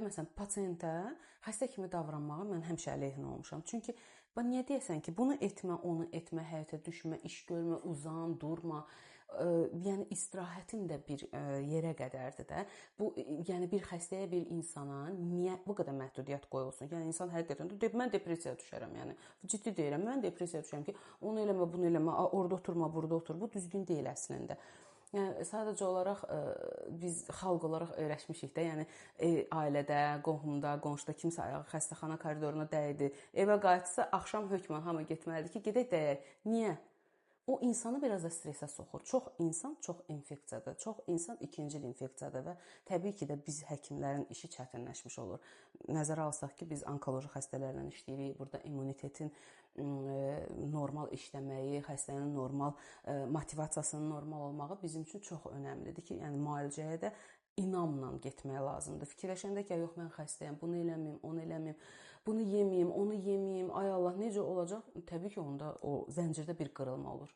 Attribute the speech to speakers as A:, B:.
A: Məsələn, pasiyentə xəstə kimi davranmağa mən həmişə əleyhinə olmuşam. Çünki niyə deyəsən ki, bunu etmə, onu etmə, həyətə düşmə, iş görmə, uzan, durma. Yəni istirahətin də bir yerə qədərdir də. Bu yəni bir xəstəyə, bir insana niyə bu qədər məhdudiyyət qoyulsun? Yəni insan həqiqətən də mən depressiyaya düşərəm, yəni ciddi deyirəm. Mən depressiyaya düşərəm ki, onu eləmə, bunu eləmə, orada oturma, burada otur. Bu düzgün deyil əslində. Yəni sadəcə olaraq biz xalq olaraq öyrəşmişik də, yəni ailədə, qohumda, qonşuda kimsə ayağı xəstəxana koridoruna dəydi, evə qayıtsa axşam hökmən hamı getməlidir ki, gedək dəyək. Niyə? O insanı biraz da stressə soxur. Çox insan çox infeksiyadır. Çox insan ikincil infeksiyadır və təbii ki də biz həkimlərin işi çətinləşmiş olur. Nəzərə alsaq ki, biz onkoloji xəstələrlə işləyirik. Burada immunitetin normal işləməyi, xəstənin normal motivasiyasının normal olmağı bizim üçün çox önəmlidir ki, yəni müalicəyə də inamla getmək lazımdır. Fikirləşəndə ki, yox mən xəstəyəm, bunu eləməyim, onu eləməyim, bunu yeməyim, onu yeməyim, ay Allah necə olacaq? Təbii ki, onda o zəncirdə bir qırılma olur.